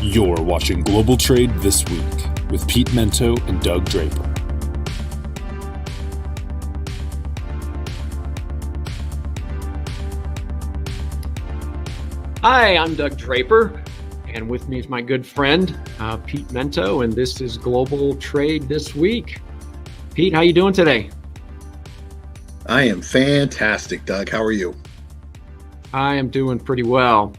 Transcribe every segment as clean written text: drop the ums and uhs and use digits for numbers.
You're watching Global Trade This Week with Pete Mento and Doug Draper. Hi, I'm Doug Draper, and with me is my good friend, Pete Mento, and this is Global Trade This Week. Pete, how you doing today? I am fantastic, Doug. How are you? I am doing pretty well.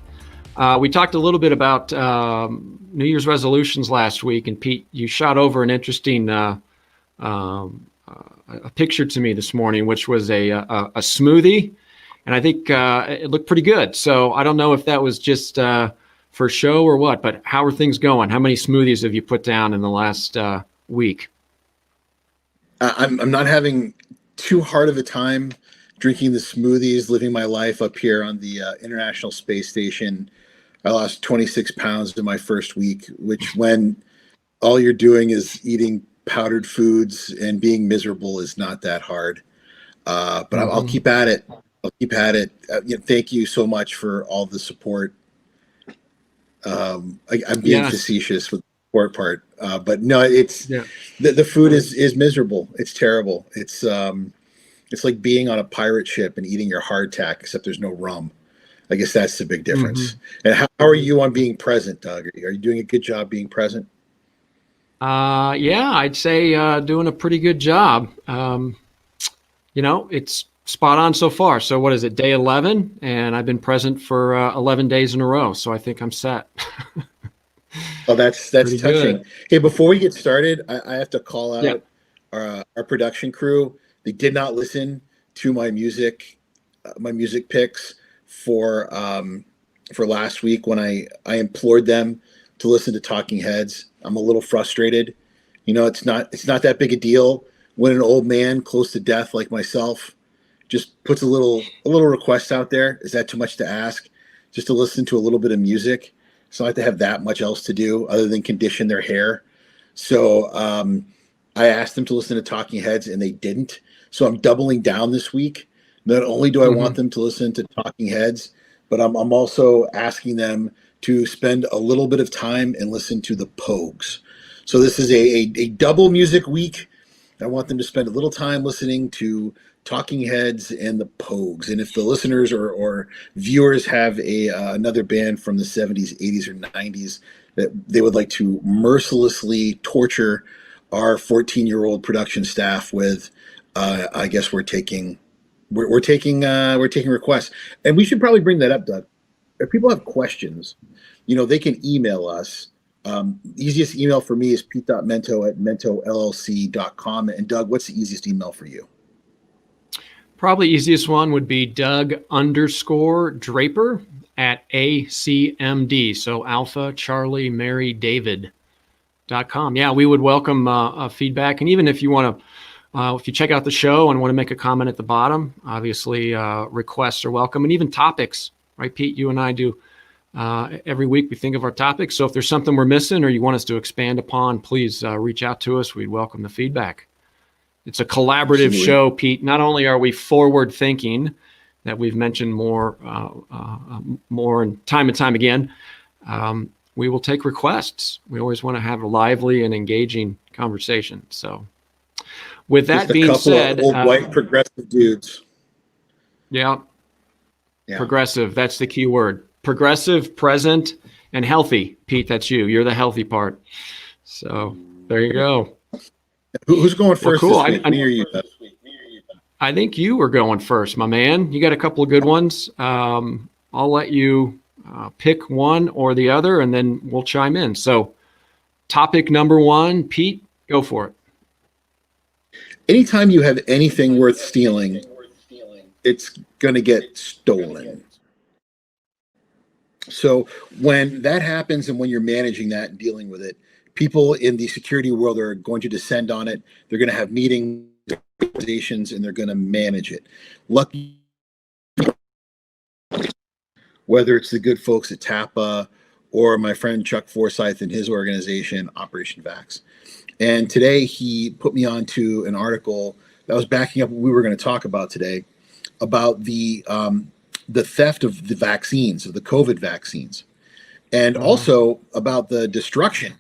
We talked a little bit about New Year's resolutions last week, and Pete, you shot over an interesting a picture to me this morning, which was a smoothie, and I think it looked pretty good. So I don't know if that was just for show or what, but how are things going? How many smoothies have you put down in the last week? I'm not having too hard of a time drinking the smoothies, living my life up here on the International Space Station. I lost 26 pounds in my first week, which when all you're doing is eating powdered foods and being miserable is not that hard. But I'll keep at it. I'll keep at it. Thank you so much for all the support. I'm being facetious with the support part, but no, it's the food is miserable. It's terrible. It's like being on a pirate ship and eating your hardtack, except there's no rum. I guess that's the big difference. And how are you on being present, Doug? Are you doing a good job being present? Yeah, I'd say doing a pretty good job. It's spot on so far. So what is it, day 11? And I've been present for 11 days in a row. So I think I'm set. Oh, that's touching. Good. Hey, before we get started, I have to call out our production crew. They did not listen to my music picks for last week when I implored them to listen to Talking Heads. I'm a little frustrated. It's not that big a deal when an old man close to death like myself just puts a little request out there. Is that too much to ask? Just to listen to a little bit of music. It's not like they have that much else to do other than condition their hair. So I asked them to listen to Talking Heads and they didn't. So I'm doubling down this week. Not only do I want them to listen to Talking Heads, but I'm also asking them to spend a little bit of time and listen to the Pogues. So this is a double music week. I want them to spend a little time listening to Talking Heads and the Pogues. And if the listeners or viewers have another band from the 70s, 80s, or 90s that they would like to mercilessly torture our 14-year-old production staff with, I guess we're taking requests. And we should probably bring that up, Doug. If people have questions, they can email us. Easiest email for me is pete.mento@mentollc.com. And Doug, what's the easiest email for you? Probably easiest one would be Doug_Draper @ACMD. So Alpha Charlie Mary David.com. Yeah, we would welcome feedback. And even if you want to, if you check out the show and want to make a comment at the bottom, obviously requests are welcome, and even topics, right, Pete? You and I do every week. We think of our topics. So if there's something we're missing or you want us to expand upon, please reach out to us. We'd welcome the feedback. It's a collaborative show, Pete. Not only are we forward thinking, that we've mentioned more and time again, we will take requests. We always want to have a lively and engaging conversation. So with that being said, old white progressive dudes. Yeah. Progressive. That's the key word. Progressive, present, and healthy. Pete, that's you. You're the healthy part. So there you go. Who's going first? Well, cool. This week? Me or you? I think you were going first, my man. You got a couple of good ones. I'll let you pick one or the other, and then we'll chime in. So topic number one, Pete, go for it. Anytime you have anything worth stealing, it's going to get stolen. So when that happens and when you're managing that and dealing with it, people in the security world are going to descend on it. They're going to have meetings, and they're going to manage it. Lucky, whether it's the good folks at TAPA or my friend Chuck Forsyth and his organization, Operation Vax. And today he put me onto an article that was backing up what we were going to talk about today, about the theft of the vaccines, of the COVID vaccines. and also about the destruction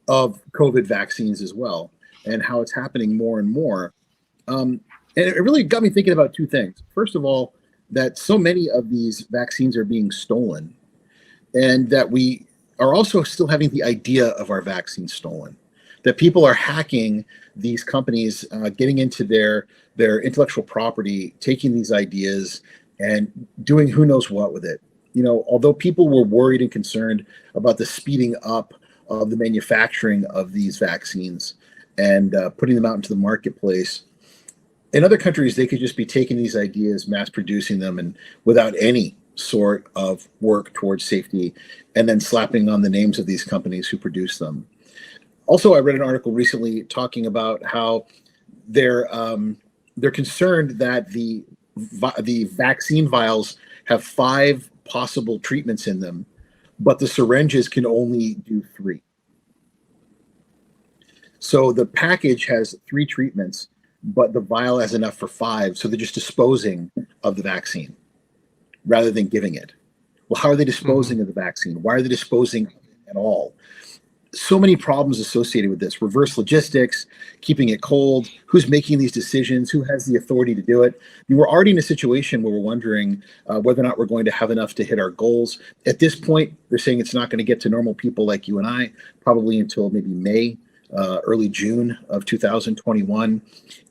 of COVID vaccines as well, and how it's happening more and more. And it really got me thinking about two things. First of all, that so many of these vaccines are being stolen, and that we are also still having the idea of our vaccine stolen. That people are hacking these companies, getting into their intellectual property, taking these ideas and doing who knows what with it. Although people were worried and concerned about the speeding up of the manufacturing of these vaccines and putting them out into the marketplace, in other countries, they could just be taking these ideas, mass producing them, and without any sort of work towards safety, and then slapping on the names of these companies who produce them. Also, I read an article recently talking about how they're concerned that the vaccine vials have 5 possible treatments in them, but the syringes can only do 3. So the package has 3 treatments, but the vial has enough for 5, so they're just disposing of the vaccine rather than giving it. Well, how are they disposing of the vaccine? Why are they disposing at all? So many problems associated with this. Reverse logistics, keeping it cold, who's making these decisions, who has the authority to do it. We're already in a situation where we're wondering whether or not we're going to have enough to hit our goals. At this point, they're saying it's not going to get to normal people like you and I, probably until maybe May, early June of 2021.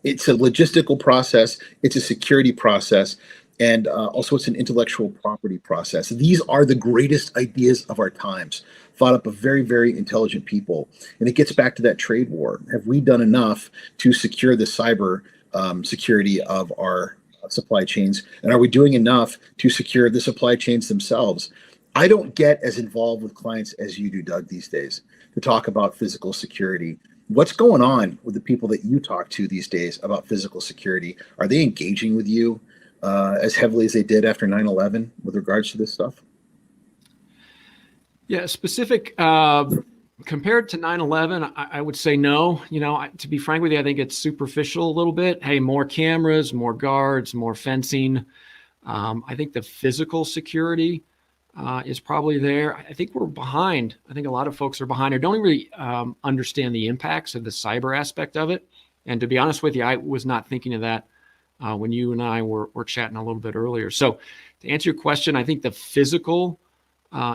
It's a logistical process. It's a security process. And also it's an intellectual property process. These are the greatest ideas of our times, thought up of very, very intelligent people. And it gets back to that trade war. Have we done enough to secure the cyber security of our supply chains? And are we doing enough to secure the supply chains themselves? I don't get as involved with clients as you do, Doug, these days to talk about physical security. What's going on with the people that you talk to these days about physical security? Are they engaging with you as heavily as they did after 9/11 with regards to this stuff? Yeah, specific compared to 9/11, I would say no. To be frank with you, I think it's superficial a little bit. Hey, more cameras, more guards, more fencing. I think the physical security is probably there. I think we're behind. I think a lot of folks are behind or don't really understand the impacts of the cyber aspect of it. And to be honest with you, I was not thinking of that when you and I were chatting a little bit earlier. So to answer your question, I think the physical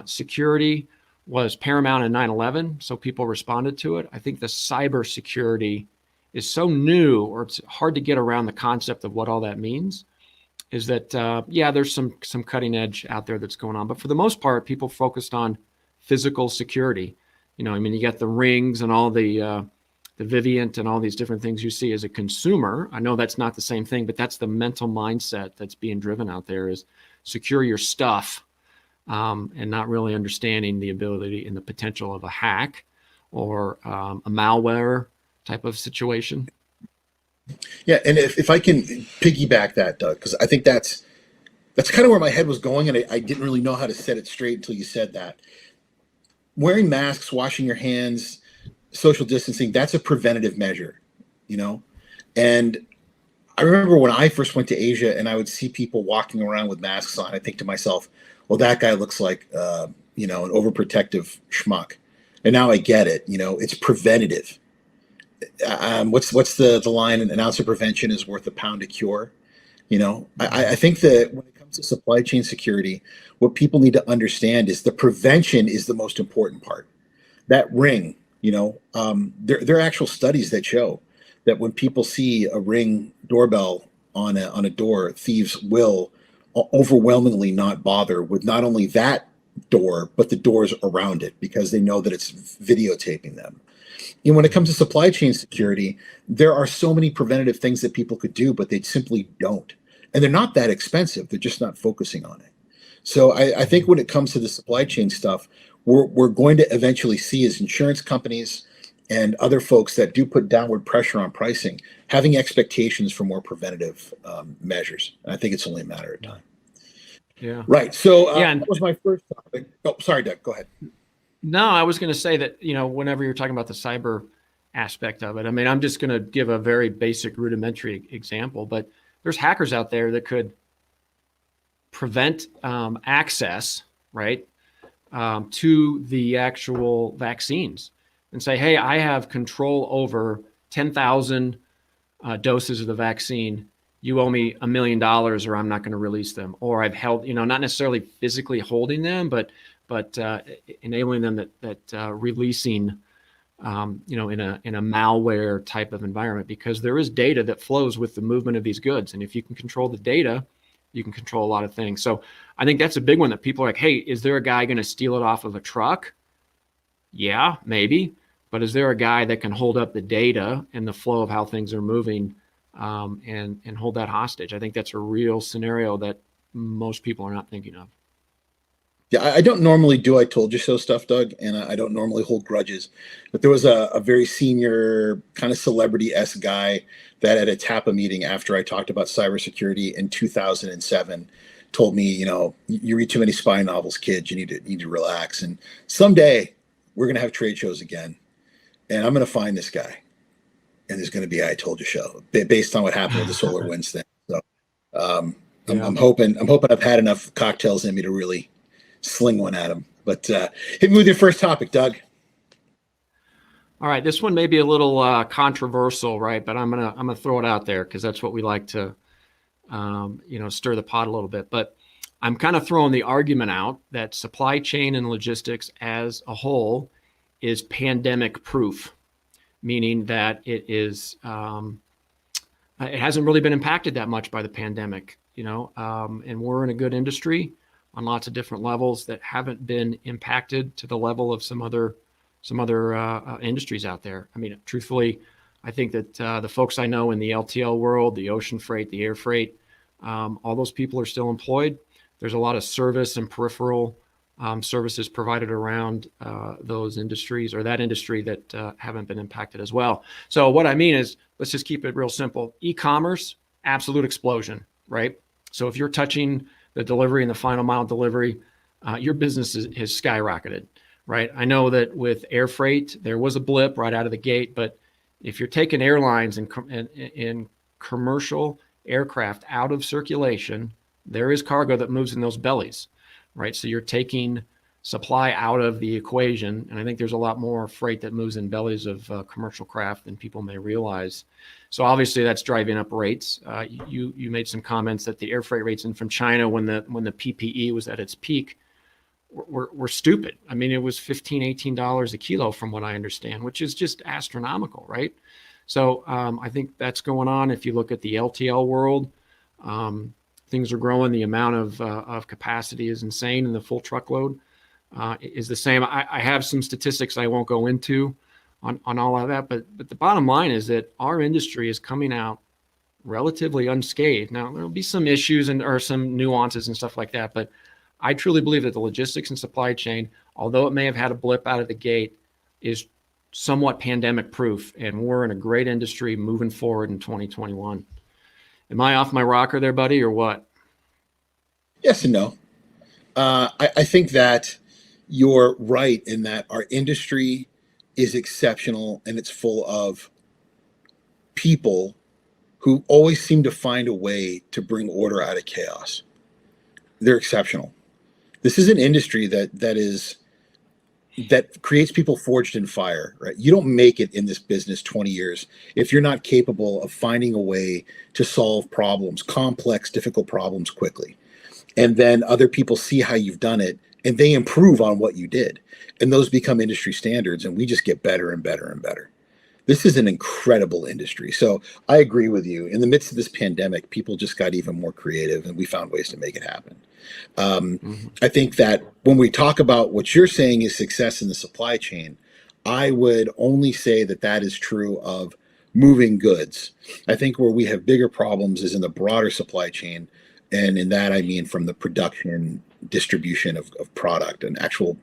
security was paramount in 9/11, so people responded to it. I think the cyber security is so new, or it's hard to get around the concept of what all that means. Is that there's some cutting edge out there that's going on, but for the most part, people focused on physical security. You got the rings and all the Vivient and all these different things you see as a consumer. I know that's not the same thing, but that's the mental mindset that's being driven out there, is secure your stuff, and not really understanding the ability and the potential of a hack or a malware type of situation. Yeah, and if I can piggyback that, Doug, because I think that's kind of where my head was going, and I didn't really know how to set it straight until you said that. Wearing masks, washing your hands, social distancing, that's a preventative measure, And I remember when I first went to Asia and I would see people walking around with masks on, I think to myself, well, that guy looks like, an overprotective schmuck. And now I get it, it's preventative. What's the line? An ounce of prevention is worth a pound of cure. I think that when it comes to supply chain security, what people need to understand is the prevention is the most important part. That ring, there are actual studies that show that when people see a Ring doorbell on a door, thieves will overwhelmingly not bother with not only that door, but the doors around it, because they know that it's videotaping them. And when it comes to supply chain security, there are so many preventative things that people could do, but they simply don't. And they're not that expensive. They're just not focusing on it. So I think when it comes to the supply chain stuff, we're going to eventually see, as insurance companies and other folks that do put downward pressure on pricing, having expectations for more preventative measures. And I think it's only a matter of time. Yeah. Right. So that was my first topic. Oh, sorry, Doug. Go ahead. No, I was going to say that, whenever you're talking about the cyber aspect of it, I'm just going to give a very basic rudimentary example, but there's hackers out there that could prevent access, right? to the actual vaccines and say, hey, I have control over 10,000 doses of the vaccine. You owe me $1 million or I'm not going to release them. Or I've held, not necessarily physically holding them, but enabling them that releasing, in a malware type of environment, because there is data that flows with the movement of these goods. And if you can control the data, you can control a lot of things. So I think that's a big one that people are like, hey, is there a guy going to steal it off of a truck? Yeah, maybe. But is there a guy that can hold up the data and the flow of how things are moving and hold that hostage? I think that's a real scenario that most people are not thinking of. Yeah, I don't normally do I told you so stuff, Doug, and I don't normally hold grudges. But there was a very senior kind of celebrity-esque guy that at a TAPA meeting after I talked about cybersecurity in 2007 told me, you read too many spy novels, kid. You need to relax. And someday we're going to have trade shows again, and I'm going to find this guy, and there's going to be I told you show based on what happened with the SolarWinds thing. So I'm hoping I've had enough cocktails in me to really sling one at him. But hit me with your first topic, Doug. All right, this one may be a little controversial, right? But I'm gonna throw it out there because that's what we like to, stir the pot a little bit. But I'm kind of throwing the argument out that supply chain and logistics as a whole is pandemic proof, meaning that it is it hasn't really been impacted that much by the pandemic, and we're in a good industry on lots of different levels that haven't been impacted to the level of some other industries out there. I mean, truthfully, I think that the folks I know in the LTL world, the ocean freight, the air freight, all those people are still employed. There's a lot of service and peripheral services provided around those industries or that industry that haven't been impacted as well. So what I mean is, let's just keep it real simple. E-commerce, absolute explosion, right? So if you're touching the delivery and the final mile delivery, your business has skyrocketed, right? I know that with air freight, there was a blip right out of the gate, but if you're taking airlines and commercial aircraft out of circulation, there is cargo that moves in those bellies, right? So you're taking supply out of the equation. And I think there's a lot more freight that moves in bellies of commercial craft than people may realize. So obviously that's driving up rates. You made some comments that the air freight rates in from China when the PPE was at its peak were stupid. I mean, it was $15, $18 a kilo from what I understand, which is just astronomical, right? So I think that's going on. If you look at the LTL world, things are growing. The amount of capacity is insane, and the full truckload is the same. I have some statistics I won't go into on all of that, but the bottom line is that our industry is coming out relatively unscathed. Now, there'll be some issues or some nuances and stuff like that, but I truly believe that the logistics and supply chain, although it may have had a blip out of the gate, is somewhat pandemic proof, and we're in a great industry moving forward in 2021. Am I off my rocker there, buddy, or what? Yes and no. I think that you're right in that our industry is exceptional, and it's full of people who always seem to find a way to bring order out of chaos. They're exceptional. This is an industry that creates people forged in fire, right? You don't make it in this business 20 years if you're not capable of finding a way to solve problems, complex, difficult problems quickly. And then other people see how you've done it and they improve on what you did. And those become industry standards, and we just get better and better and better. This is an incredible industry. So I agree with you. In the midst of this pandemic, people just got even more creative, and we found ways to make it happen. I think that when we talk about what you're saying is success in the supply chain, I would only say that that is true of moving goods. I think where we have bigger problems is in the broader supply chain. And in that, I mean from the production, distribution of product and actual,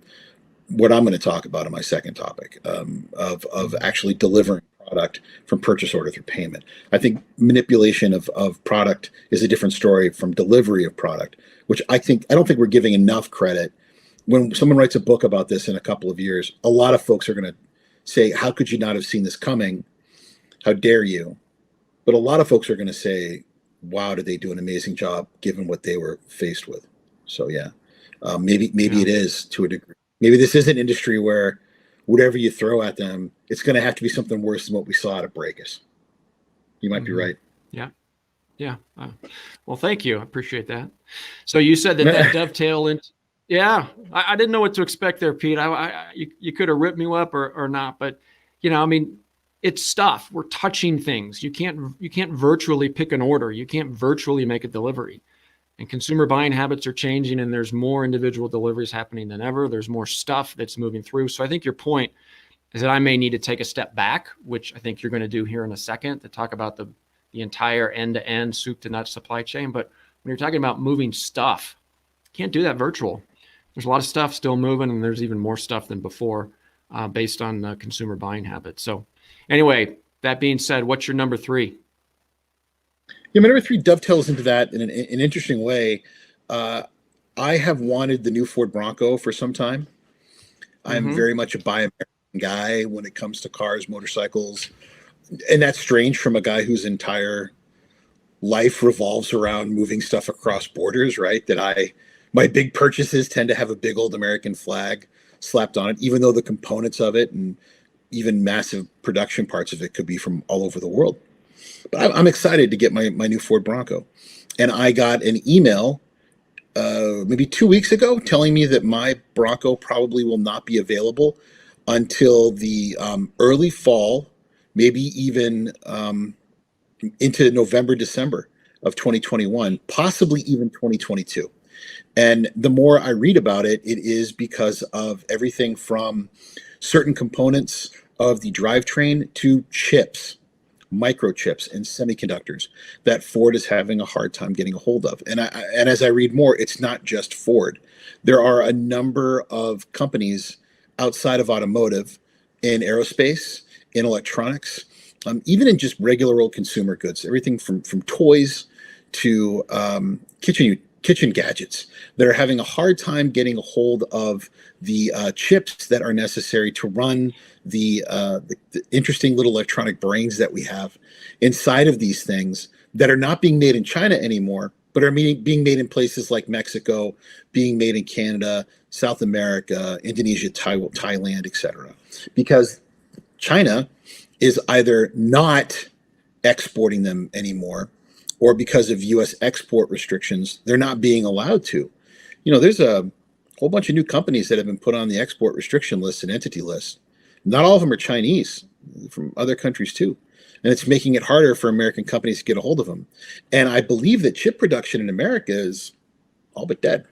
what I'm going to talk about in my second topic, of actually delivering product from purchase order through payment. I think manipulation of product is a different story from delivery of product, which I don't think we're giving enough credit. When someone writes a book about this in a couple of years, a lot of folks are going to say, how could you not have seen this coming? How dare you? But a lot of folks are going to say, wow, did they do an amazing job given what they were faced with? So yeah, Maybe it is to a degree. Maybe this is an industry where whatever you throw at them, it's going to have to be something worse than what we saw at Breakus. You might be right. Yeah. Yeah. Well, thank you. I appreciate that. So you said that dovetail into, yeah, I didn't know what to expect there, Pete. You could have ripped me up or not, but I mean, it's stuff. We're touching things. You can't virtually pick an order. You can't virtually make a delivery. And consumer buying habits are changing, and there's more individual deliveries happening than ever. There's more stuff that's moving through. So I think your point is that I may need to take a step back, which I think you're going to do here in a second, to talk about the entire end-to-end soup to nuts supply chain. But when you're talking about moving stuff, you can't do that virtual. There's a lot of stuff still moving, and there's even more stuff than before based on consumer buying habits. So anyway, that being said, what's your number 3? Yeah, my number 3 dovetails into that in an interesting way. I have wanted the new Ford Bronco for some time. I'm very much a Buy American guy when it comes to cars, motorcycles. And that's strange from a guy whose entire life revolves around moving stuff across borders, right? That my big purchases tend to have a big old American flag slapped on it, even though the components of it and even massive production parts of it could be from all over the world. But I'm excited to get my new Ford Bronco. And I got an email maybe 2 weeks ago telling me that my Bronco probably will not be available until the early fall, maybe even into November, December of 2021, possibly even 2022. And the more I read about it, it is because of everything from certain components of the drivetrain to chips, microchips and semiconductors that Ford is having a hard time getting a hold of. And as I read more, it's not just Ford. There are a number of companies outside of automotive, in aerospace, in electronics, even in just regular old consumer goods, everything from toys to kitchen gadgets that are having a hard time getting a hold of the chips that are necessary to run the interesting little electronic brains that we have inside of these things that are not being made in China anymore, but are being made in places like Mexico, being made in Canada, South America, Indonesia, Thailand, etc. Because China is either not exporting them anymore, or because of U.S. export restrictions, they're not being allowed to. There's a whole bunch of new companies that have been put on the export restriction list and entity list. Not all of them are Chinese, from other countries too. And it's making it harder for American companies to get a hold of them. And I believe that chip production in America is all but dead.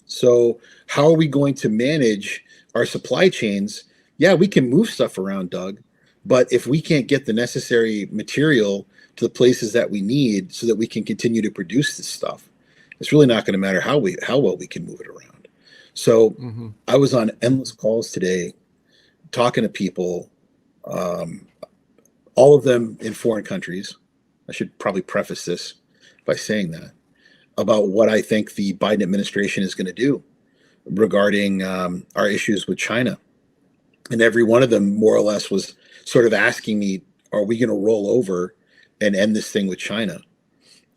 So how are we going to manage our supply chains? Yeah, we can move stuff around, Doug, but if we can't get the necessary material to the places that we need so that we can continue to produce this stuff, it's really not going to matter how well we can move it around. So I was on endless calls today talking to people, all of them in foreign countries. I should probably preface this by saying that, about what I think the Biden administration is going to do regarding our issues with China. And every one of them more or less was sort of asking me, are we going to roll over and end this thing with China?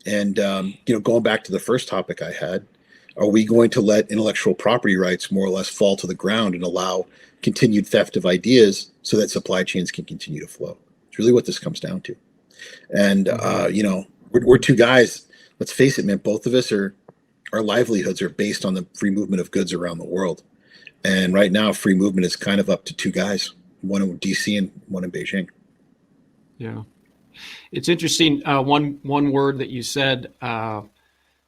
And, going back to the first topic I had, are we going to let intellectual property rights more or less fall to the ground and allow continued theft of ideas so that supply chains can continue to flow? It's really what this comes down to. And, we're two guys, let's face it, man, both of us our livelihoods are based on the free movement of goods around the world. And right now, free movement is kind of up to two guys, one in DC and one in Beijing. Yeah. It's interesting. One word that you said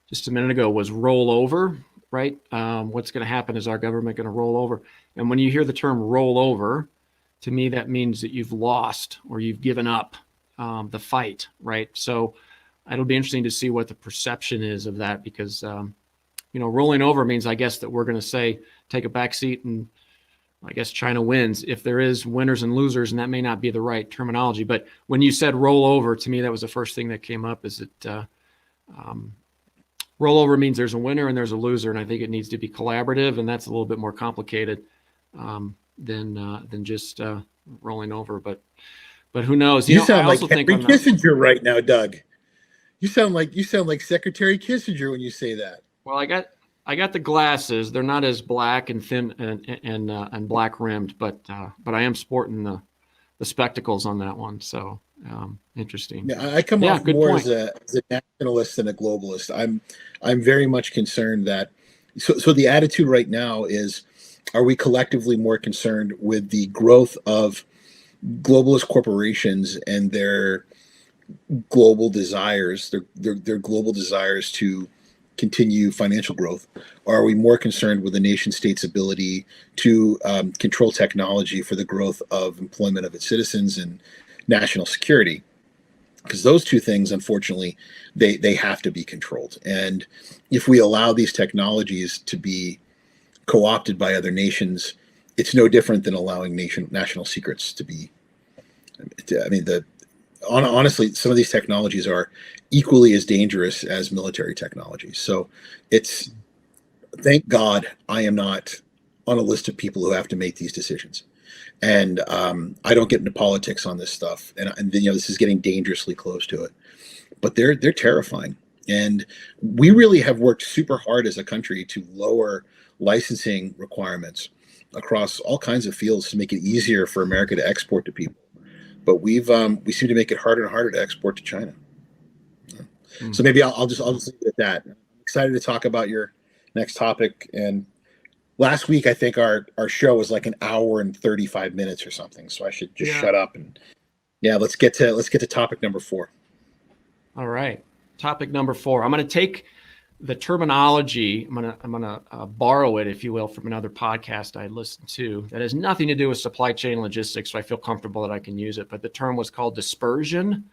just a minute ago was roll over, right? What's going to happen? Is our government going to roll over? And when you hear the term roll over, to me, that means that you've lost or you've given up the fight, right? So it'll be interesting to see what the perception is of that, because, rolling over means, I guess, that we're going to say, take a back seat and I guess China wins. If there is winners and losers, and that may not be the right terminology, but when you said roll over, to me, that was the first thing that came up, is that rollover means there's a winner and there's a loser. And I think it needs to be collaborative, and that's a little bit more complicated than just rolling over. But who knows? You sound like Henry Kissinger right now, Doug. You sound like Secretary Kissinger when you say that. Well, I got I got the glasses. They're not as black and thin and black rimmed, but I am sporting the spectacles on that one. So interesting. Yeah, I come off Good more point. as a nationalist than a globalist. I'm very much concerned that so the attitude right now is, are we collectively more concerned with the growth of globalist corporations and their global desires, their global desires to continue financial growth? Or are we more concerned with the nation state's ability to control technology for the growth of employment of its citizens and national security? Because those two things, unfortunately, they have to be controlled. And if we allow these technologies to be co-opted by other nations, it's no different than allowing national secrets to be. I mean, honestly, some of these technologies are equally as dangerous as military technologies. So it's, thank God I am not on a list of people who have to make these decisions. And I don't get into politics on this stuff. And this is getting dangerously close to it. But they're terrifying. And we really have worked super hard as a country to lower licensing requirements across all kinds of fields to make it easier for America to export to people. But we seem to make it harder and harder to export to China. So maybe I'll just leave it at that. I'm excited to talk about your next topic. And last week, I think our show was like an hour and 35 minutes or something. So I should just shut up and let's get to topic number 4. All right. Topic number 4. I'm going to take the terminology. I'm gonna borrow it, if you will, from another podcast I listened to that has nothing to do with supply chain logistics. So I feel comfortable that I can use it. But the term was called dispersion.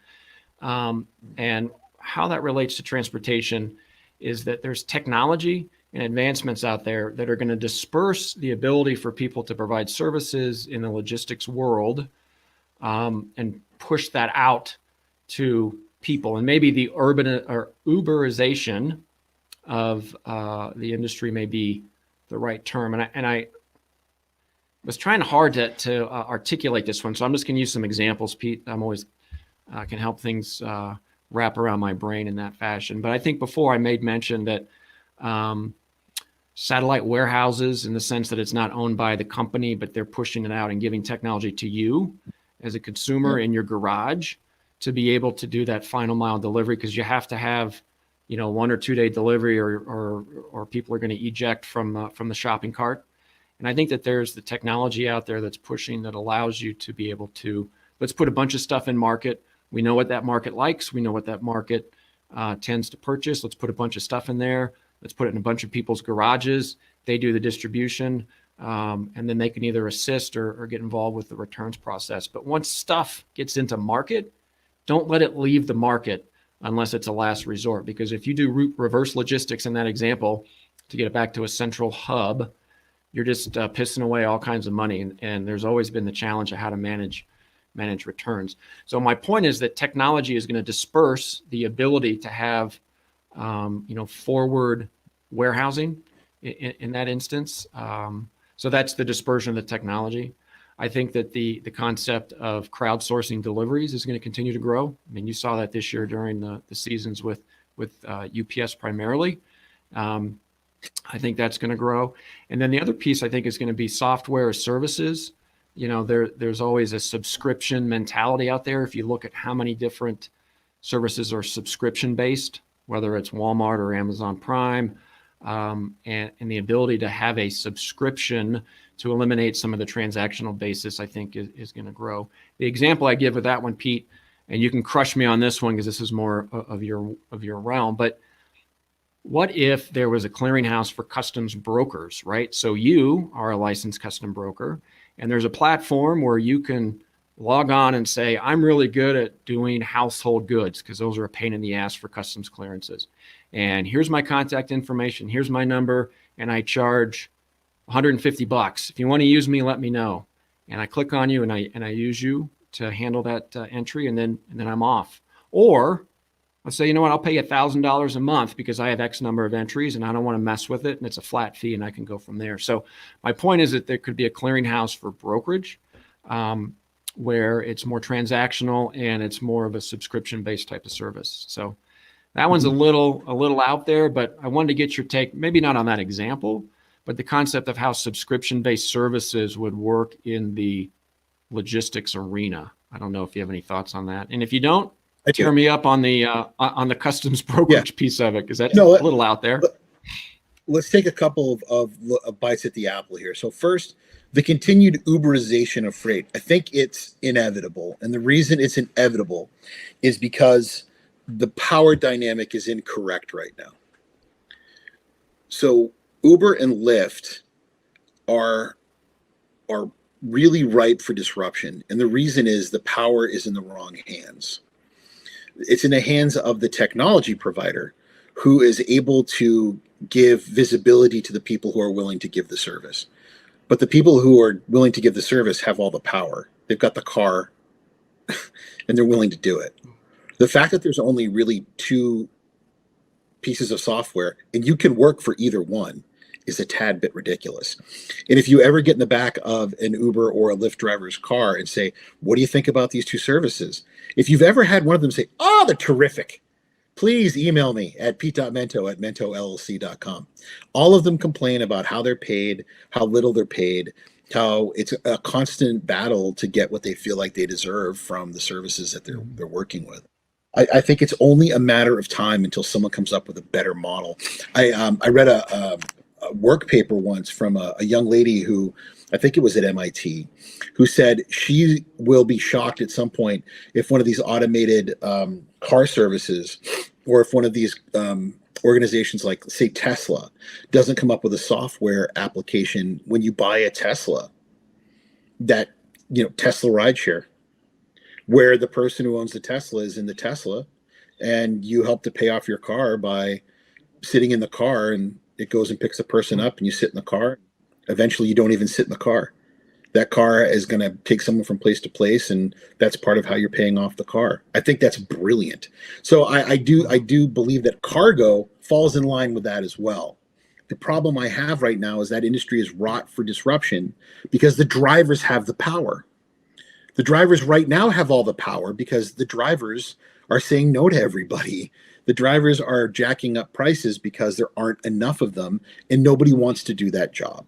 And how that relates to transportation is that there's technology and advancements out there that are going to disperse the ability for people to provide services in the logistics world, and push that out to people. And maybe the urban or Uberization of the industry may be the right term. And I was trying hard to articulate this one. So I'm just going to use some examples, Pete. I'm always can help things wrap around my brain in that fashion. But I think before I made mention that satellite warehouses, in the sense that it's not owned by the company, but they're pushing it out and giving technology to you as a consumer in your garage to be able to do that final mile delivery, because you have to have 1 or 2 day delivery or people are going to eject from the shopping cart. And I think that there's the technology out there that's pushing that allows you to be able to, let's put a bunch of stuff in market. We know what that market likes. We know what that market tends to purchase. Let's put a bunch of stuff in there. Let's put it in a bunch of people's garages. They do the distribution, and then they can either assist or get involved with the returns process. But once stuff gets into market, don't let it leave the market unless it's a last resort. Because if you do reverse logistics in that example, to get it back to a central hub, you're just pissing away all kinds of money. And there's always been the challenge of how to manage returns. So my point is that technology is going to disperse the ability to have forward warehousing in that instance. So that's the dispersion of the technology. I think that the concept of crowdsourcing deliveries is going to continue to grow. I mean, you saw that this year during the seasons with UPS primarily. I think that's going to grow. And then the other piece I think is going to be software as services. There's always a subscription mentality out there. If you look at how many different services are subscription based, whether it's Walmart or Amazon Prime, and the ability to have a subscription to eliminate some of the transactional basis, I think is going to grow. The example I give with that one, Pete, and you can crush me on this one because this is more of your realm, but what if there was a clearinghouse for customs brokers, right? So you are a licensed custom broker, and there's a platform where you can log on and say, I'm really good at doing household goods, because those are a pain in the ass for customs clearances. And here's my contact information. Here's my number. And I charge $150. If you want to use me, let me know. And I click on you and I use you to handle that entry. And then I'm off. Or let's say, you know what, I'll pay you $1,000 a month because I have X number of entries and I don't want to mess with it. And it's a flat fee and I can go from there. So my point is that there could be a clearinghouse for brokerage, where it's more transactional and it's more of a subscription-based type of service. So That one's a little out there, but I wanted to get your take, maybe not on that example, but the concept of how subscription-based services would work in the logistics arena. I don't know if you have any thoughts on that. And if you don't, tear me up on the customs brokerage piece of it, because that's a little out there. Let's take a couple of bites at the apple here. So first, the continued Uberization of freight. I think it's inevitable. And the reason it's inevitable is because the power dynamic is incorrect right now. So Uber and Lyft are really ripe for disruption. And the reason is the power is in the wrong hands. It's in the hands of the technology provider, who is able to give visibility to the people who are willing to give the service. But the people who are willing to give the service have all the power. They've got the car and they're willing to do it. The fact that there's only really two pieces of software and you can work for either one is a tad bit ridiculous. And if you ever get in the back of an Uber or a Lyft driver's car and say, what do you think about these two services? If you've ever had one of them say, oh, they're terrific, please email me at pete.mento@mentollc.com. All of them complain about how they're paid, how little they're paid, how it's a constant battle to get what they feel like they deserve from the services that they're working with. I think it's only a matter of time until someone comes up with a better model. I read a work paper once from a young lady who, I think it was at MIT, who said she will be shocked at some point if one of these automated car services, or if one of these organizations like, say, Tesla, doesn't come up with a software application when you buy a Tesla, that, Tesla rideshare, where the person who owns the Tesla is in the Tesla and you help to pay off your car by sitting in the car, and it goes and picks a person up and you sit in the car. Eventually you don't even sit in the car. That car is going to take someone from place to place, and that's part of how you're paying off the car. I think that's brilliant. So I do believe that cargo falls in line with that as well. The problem I have right now is that industry is wrought for disruption because the drivers have the power. The drivers right now have all the power because the drivers are saying no to everybody. The drivers are jacking up prices because there aren't enough of them and nobody wants to do that job.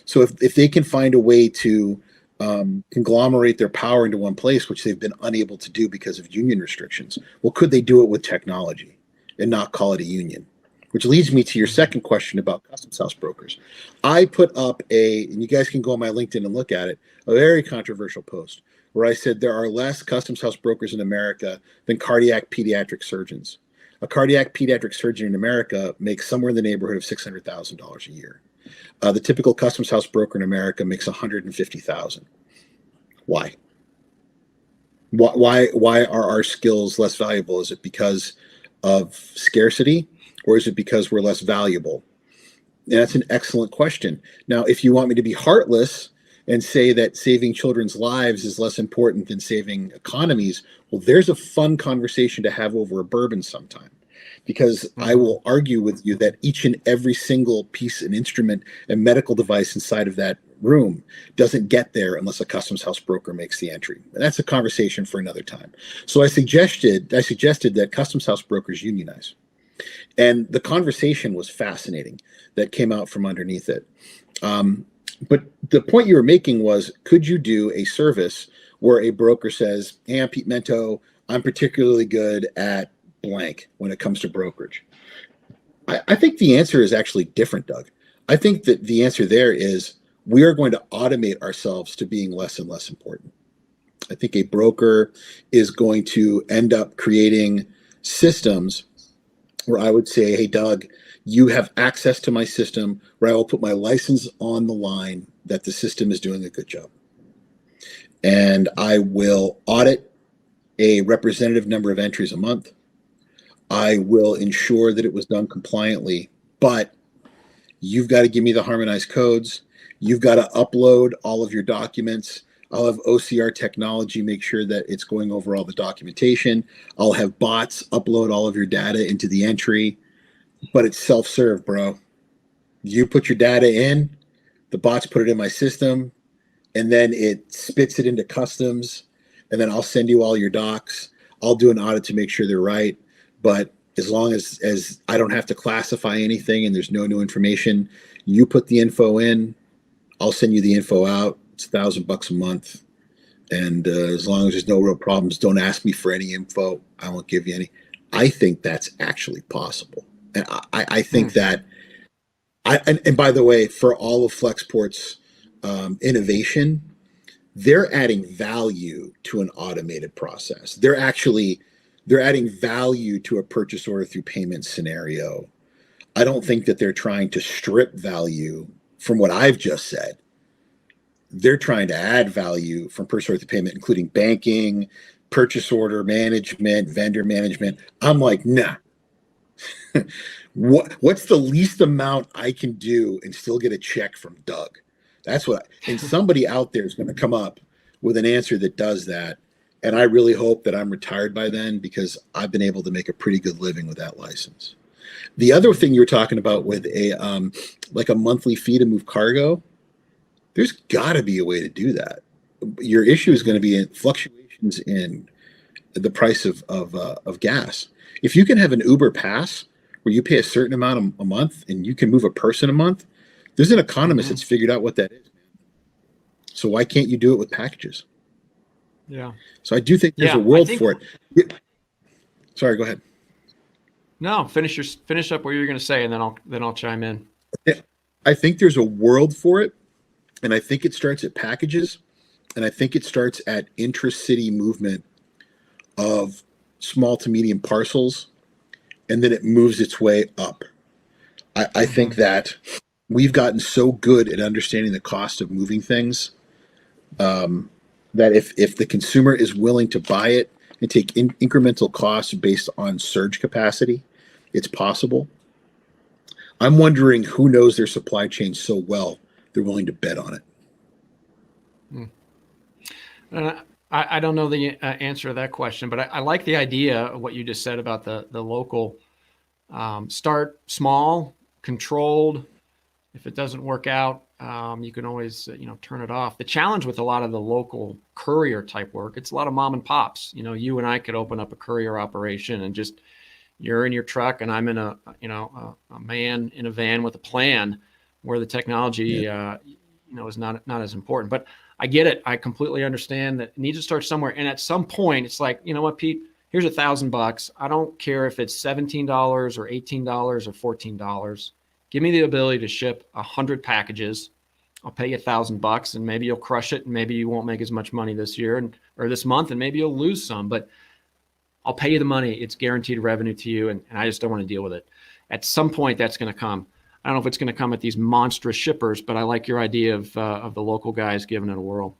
So if they can find a way to conglomerate their power into one place, which they've been unable to do because of union restrictions, well, could they do it with technology and not call it a union? Which leads me to your second question about customs house brokers. I put up and you guys can go on my LinkedIn and look at it, a very controversial post where I said there are less customs house brokers in America than cardiac pediatric surgeons. A cardiac pediatric surgeon in America makes somewhere in the neighborhood of $600,000 a year. The typical customs house broker in America makes $150,000. Why? Why are our skills less valuable? Is it because of scarcity, or is it because we're less valuable? And that's an excellent question. Now, if you want me to be heartless and say that saving children's lives is less important than saving economies, well, there's a fun conversation to have over a bourbon sometime. Because I will argue with you that each and every single piece and instrument and medical device inside of that room doesn't get there unless a customs house broker makes the entry. And that's a conversation for another time. So I suggested that customs house brokers unionize. And the conversation was fascinating that came out from underneath it. But the point you were making was, could you do a service where a broker says, hey, I'm Pete Mento, I'm particularly good at blank when it comes to brokerage? I think the answer is actually different, Doug. I think that the answer there is we are going to automate ourselves to being less and less important. I think a broker is going to end up creating systems where I would say, hey, Doug, you have access to my system, where I will put my license on the line that the system is doing a good job. And I will audit a representative number of entries a month. I will ensure that it was done compliantly, but you've got to give me the harmonized codes. You've got to upload all of your documents. I'll have OCR technology make sure that it's going over all the documentation. I'll have bots upload all of your data into the entry, but it's self-serve, bro. You put your data in, the bots put it in my system, and then it spits it into customs, and then I'll send you all your docs. I'll do an audit to make sure they're right. But as long as I don't have to classify anything and there's no new information, you put the info in, I'll send you the info out. It's $1,000 a month. And as long as there's no real problems, don't ask me for any info. I won't give you any. I think that's actually possible. And I think that, and by the way, for all of Flexport's innovation, they're adding value to an automated process. They're adding value to a purchase order through payment scenario. I don't think that they're trying to strip value from what I've just said. They're trying to add value from purchase order through payment, including banking, purchase order management, vendor management. I'm like, nah. What's the least amount I can do and still get a check from Doug? That's what, and somebody out there is going to come up with an answer that does that. And I really hope that I'm retired by then, because I've been able to make a pretty good living with that license. The other thing you were talking about with like a monthly fee to move cargo, there's got to be a way to do that. Your issue is going to be in fluctuations in the price of gas. If you can have an Uber pass where you pay a certain amount a month and you can move a person a month, there's an economist that's figured out what that is, man. So why can't you do it with packages? Yeah. So I do think there's a world for it. Sorry, go ahead. No, finish up what you're going to say, and then I'll chime in. I think there's a world for it, and I think it starts at packages, and I think it starts at intra-city movement of small to medium parcels, and then it moves its way up. I think that we've gotten so good at understanding the cost of moving things that if the consumer is willing to buy it and take incremental costs based on surge capacity, it's possible. I'm wondering who knows their supply chain so well they're willing to bet on it. I don't know the answer to that question, but I like the idea of what you just said about the local. Start small, controlled. If it doesn't work out, you can always turn it off. The challenge with a lot of the local courier type work, it's a lot of mom and pops. You and I could open up a courier operation and just, you're in your truck and I'm in a man in a van with a plan, where the technology is not as important. But I get it. I completely understand that it needs to start somewhere. And at some point, it's like, you know what, Pete, here's $1,000. I don't care if it's $17 or $18 or $14. Give me the ability to ship 100 packages. I'll pay you $1,000, and maybe you'll crush it, and maybe you won't make as much money this year or this month, and maybe you'll lose some. But I'll pay you the money. It's guaranteed revenue to you, and I just don't want to deal with it. At some point, that's going to come. I don't know if it's going to come at these monstrous shippers, but I like your idea of the local guys giving it a whirl.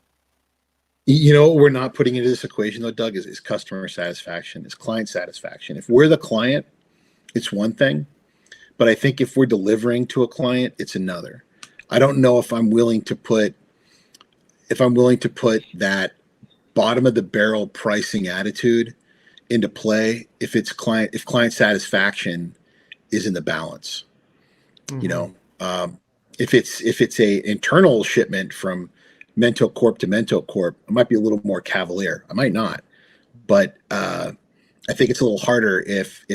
What we're not putting into this equation, though, Doug, is customer satisfaction, is client satisfaction. If we're the client, it's one thing. But I think if we're delivering to a client, it's another. I don't know if I'm willing to put that bottom of the barrel pricing attitude into play if client satisfaction is in the balance. If it's a internal shipment from Mento Corp to Mento Corp, I might be a little more cavalier. I might not, but I think it's a little harder if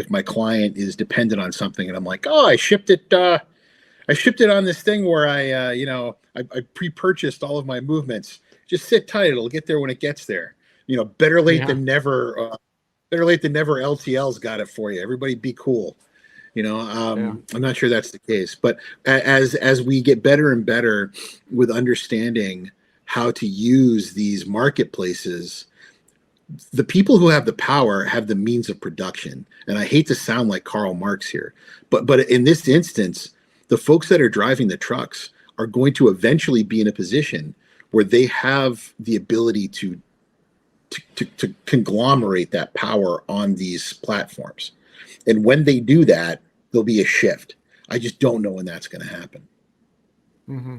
my client is dependent on something and I'm like, oh, I shipped it on this thing where I pre-purchased all of my movements. Just sit tight; it'll get there when it gets there. Better late than never. Better late than never. LTL's got it for you. Everybody, be cool. I'm not sure that's the case, but as we get better and better with understanding how to use these marketplaces, the people who have the power have the means of production. And I hate to sound like Karl Marx here, but in this instance, the folks that are driving the trucks are going to eventually be in a position where they have the ability to conglomerate that power on these platforms. And when they do that, there'll be a shift. I just don't know when that's going to happen. Mm-hmm.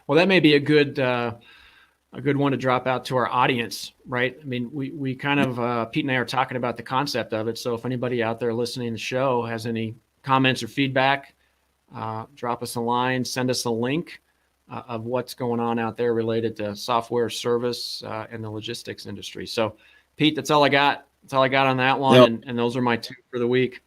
Well, that may be a good one to drop out to our audience, right? I mean, we kind of, Pete and I are talking about the concept of it. So if anybody out there listening to the show has any comments or feedback, drop us a line, send us a link of what's going on out there related to software service and the logistics industry. So Pete, that's all I got. That's all I got on that one. And those are my 2 for the week.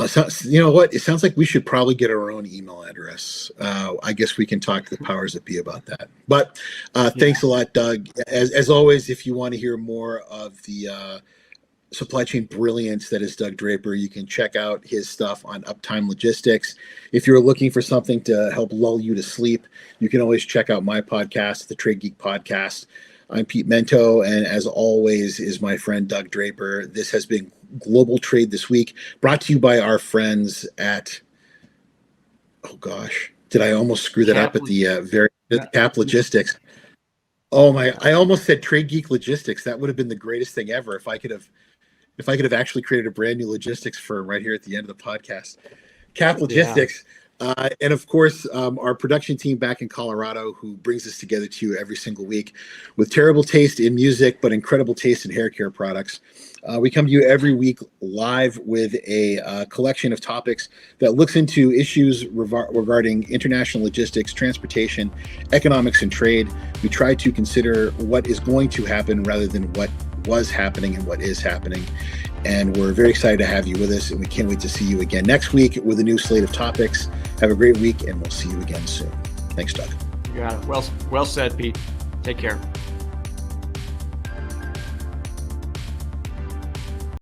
So, you know what? It sounds like we should probably get our own email address. I guess we can talk to the powers that be about that. But thanks a lot, Doug. As always, if you want to hear more of the supply chain brilliance that is Doug Draper, you can check out his stuff on Uptime Logistics. If you're looking for something to help lull you to sleep, you can always check out my podcast, the TradeGeek podcast. I'm Pete Mento, and as always is my friend Doug Draper. This has been Global Trade This Week, brought to you by our friends at, oh gosh, did I almost screw that up at the Cap Logistics? Oh my, I almost said TradeGeek Logistics. That would have been the greatest thing ever if I could have actually created a brand new logistics firm right here at the end of the podcast. Cap Logistics. And of course, our production team back in Colorado, who brings us together to you every single week with terrible taste in music, but incredible taste in hair care products. We come to you every week live with a collection of topics that looks into issues regarding international logistics, transportation, economics, and trade. We try to consider what is going to happen rather than what was happening and what is happening. And we're very excited to have you with us, and we can't wait to see you again next week with a new slate of topics. Have a great week, and we'll see you again soon. Thanks, Doug. You got it. Well said, Pete. Take care.